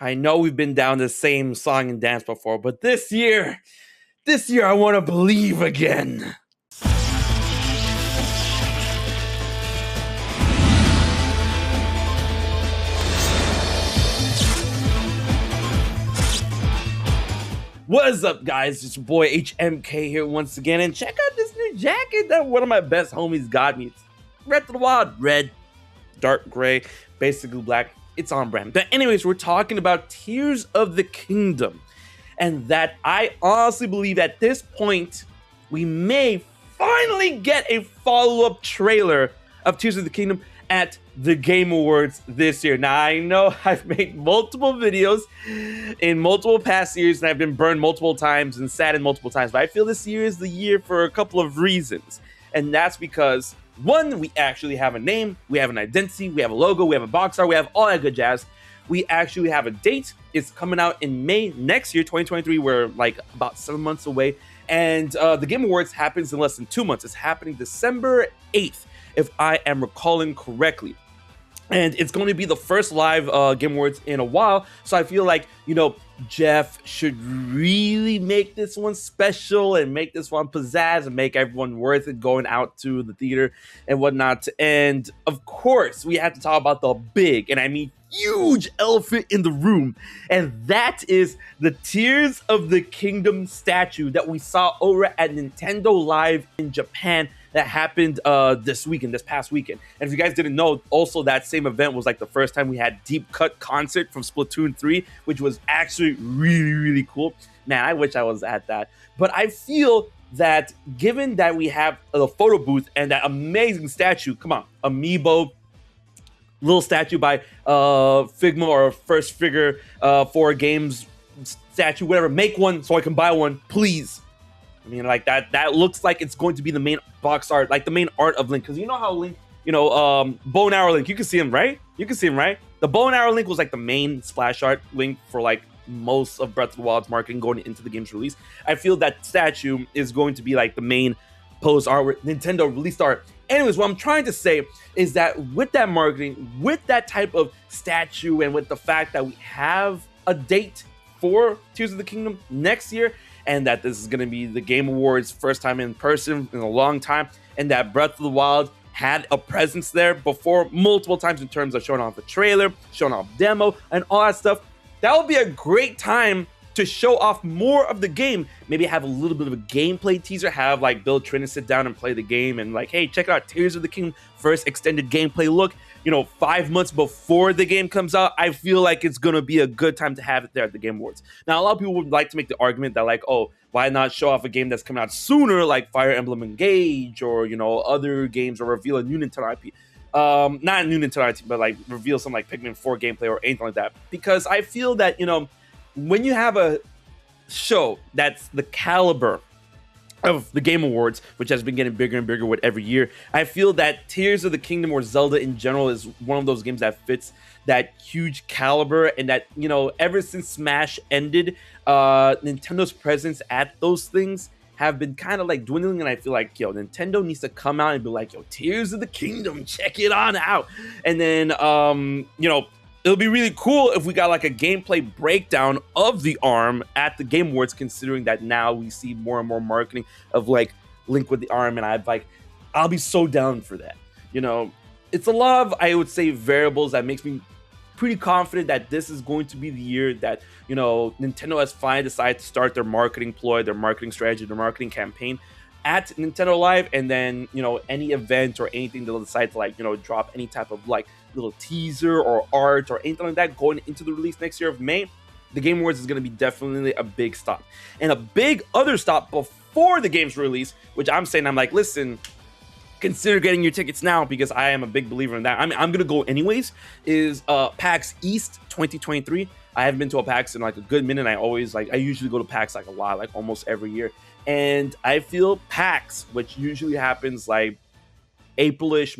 I know we've been down the same song and dance before, but this year I want to believe again. What is up, guys? It's your boy HMK here once again, and check out this new jacket that one of my best homies got me. It's Breath of the Wild, red, dark gray, basically black. It's on brand. But anyways, we're talking about Tears of the Kingdom, and that I honestly believe at this point we may finally get a follow-up trailer of Tears of the Kingdom at the Game Awards this year. Now, I know I've made multiple videos in multiple past years, and I've been burned multiple times and saddened multiple times, but I feel this year is the year for a couple of reasons. And that's because, one, we actually have a name, we have an identity, we have a logo, we have a box art, we have all that good jazz. We actually have a date. It's coming out in May next year, 2023. We're like about 7 months away. And the Game Awards happens in less than 2 months. It's happening December 8th, if I am recalling correctly. And it's going to be the first live Game Awards in a while. So I feel like, Jeff should really make this one special and make this one pizzazz and make everyone worth it going out to the theater and whatnot. And of course, we have to talk about the big, and I mean huge, elephant in the room. And that is the Tears of the Kingdom statue that we saw over at Nintendo Live in Japan that happened this past weekend. And if you guys didn't know, also that same event was like the first time we had Deep Cut Concert from Splatoon 3, which was actually really, really cool. Man, I wish I was at that. But I feel that given that we have the photo booth and that amazing statue, come on, Amiibo, little statue by Figma or First Figure for Games statue, whatever, make one so I can buy one, please. I mean, like that looks like it's going to be the main box art, like the main art of Link. Because you know how Link, bow and arrow Link, you can see him, right? The bow and arrow Link was like the main splash art Link for like most of Breath of the Wild's marketing going into the game's release. I feel that statue is going to be like the main post art, Nintendo released art. Anyways, what I'm trying to say is that with that marketing, with that type of statue, and with the fact that we have a date for Tears of the Kingdom next year, and that this is going to be the Game Awards first time in person in a long time, and that Breath of the Wild had a presence there before multiple times in terms of showing off the trailer, showing off demo, and all that stuff, that would be a great time to show off more of the game. Maybe have a little bit of a gameplay teaser, have like Bill Trinity sit down and play the game, and like, hey, check out Tears of the Kingdom first extended gameplay look, 5 months before the game comes out. I feel like it's gonna be a good time to have it there at the Game Awards. Now, a lot of people would like to make the argument that like, oh, why not show off a game that's coming out sooner, like Fire Emblem Engage, or other games, or reveal a new Nintendo IP. Not a new Nintendo IP, but like reveal some like Pikmin 4 gameplay or anything like that. Because I feel that, when you have a show that's the caliber of the Game Awards, which has been getting bigger and bigger with every year, I feel that Tears of the Kingdom or Zelda in general is one of those games that fits that huge caliber, and that, ever since Smash ended, Nintendo's presence at those things have been kind of like dwindling, and I feel like, Nintendo needs to come out and be like, Tears of the Kingdom, check it on out. And then, it'll be really cool if we got like a gameplay breakdown of the arm at the Game Awards, considering that now we see more and more marketing of like Link with the arm, and I'll be so down for that. It's a lot of, I would say, variables that makes me pretty confident that this is going to be the year that, Nintendo has finally decided to start their marketing ploy, their marketing strategy, their marketing campaign at Nintendo Live. And then, any event or anything they'll decide to like, drop any type of like little teaser or art or anything like that going into the release next year of May, the Game Awards is going to be definitely a big stop. And a big other stop before the game's release, which I'm like, listen, consider getting your tickets now, because I am a big believer in that. I'm going to go anyways, is PAX East 2023. I haven't been to a PAX in like a good minute. I usually go to PAX like a lot, like almost every year. And I feel PAX, which usually happens like April-ish,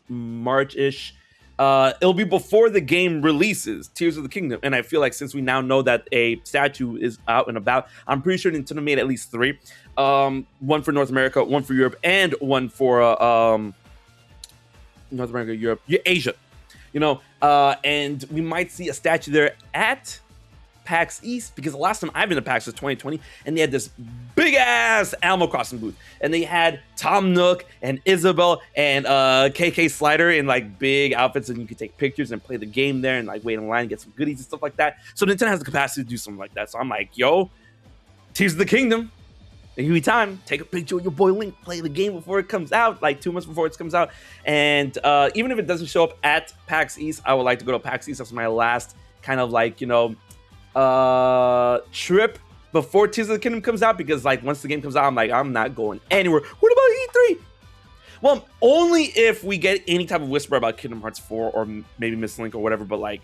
March-ish, it'll be before the game releases, Tears of the Kingdom. And I feel like since we now know that a statue is out and about, I'm pretty sure Nintendo made at least 3. One for North America, one for Europe, and one for North America, Europe, Asia. And we might see a statue there at PAX East, because the last time I've been to PAX was 2020, and they had this big ass Animal Crossing booth, and they had Tom Nook and Isabel and KK Slider in like big outfits, and you could take pictures and play the game there and like wait in line and get some goodies and stuff like that. So Nintendo has the capacity to do something like that. So I'm like, yo, Tears of the Kingdom, give me time, take a picture with your boy Link, play the game before it comes out, like 2 months before it comes out. And even if it doesn't show up at PAX East, I would like to go to PAX East. That's my last kind of like, you know, trip before Tears of the Kingdom comes out, because like once the game comes out, I'm like, I'm not going anywhere. What about E3? Well, only if we get any type of whisper about Kingdom Hearts 4 or maybe Miss Link or whatever, but like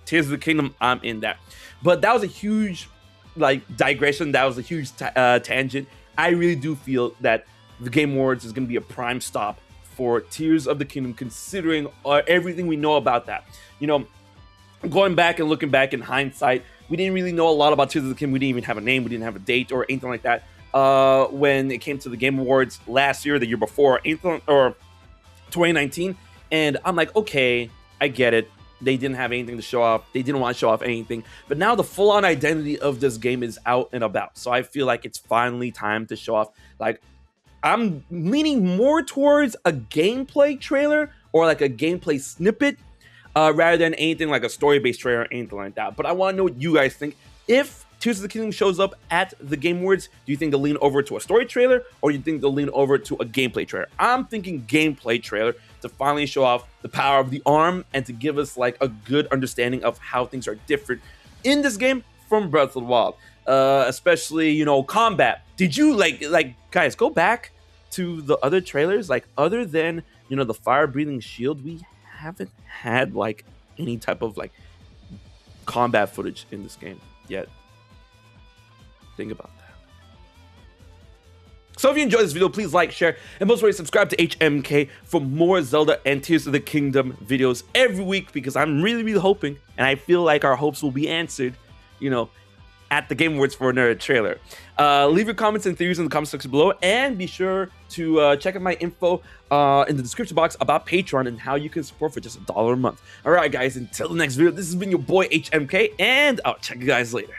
Tears of the Kingdom, I'm in that. But that was a huge like digression. That was a huge tangent. I really do feel that the Game Awards is going to be a prime stop for Tears of the Kingdom, considering everything we know about that. You know, going back and looking back in hindsight, we didn't really know a lot about Tears of the Kingdom. We didn't even have a name. We didn't have a date or anything like that. When it came to the Game Awards last year, the year before, or 2019, and I'm like, okay, I get it. They didn't have anything to show off. They didn't want to show off anything. But now the full-on identity of this game is out and about. So I feel like it's finally time to show off. Like, I'm leaning more towards a gameplay trailer or like a gameplay snippet rather than anything like a story-based trailer or anything like that. But I want to know what you guys think. If Tears of the Kingdom shows up at the Game Awards, do you think they'll lean over to a story trailer, or do you think they'll lean over to a gameplay trailer? I'm thinking gameplay trailer to finally show off the power of the arm and to give us like a good understanding of how things are different in this game from Breath of the Wild. Especially, you know, combat. Did you like guys, go back to the other trailers? Like, other than, you know, the fire-breathing shield, we haven't had like any type of like combat footage in this game yet. Think about that. So if you enjoyed this video, please like, share, and most importantly, subscribe to HMK for more Zelda and Tears of the Kingdom videos every week, because I'm really hoping, and I feel like our hopes will be answered, you know, at the Game Awards for another trailer. Leave your comments and theories in the comment section below, and be sure to check out my info in the description box about Patreon and how you can support for just $1 a month. All right, guys, until the next video, this has been your boy HMK, and I'll check you guys later.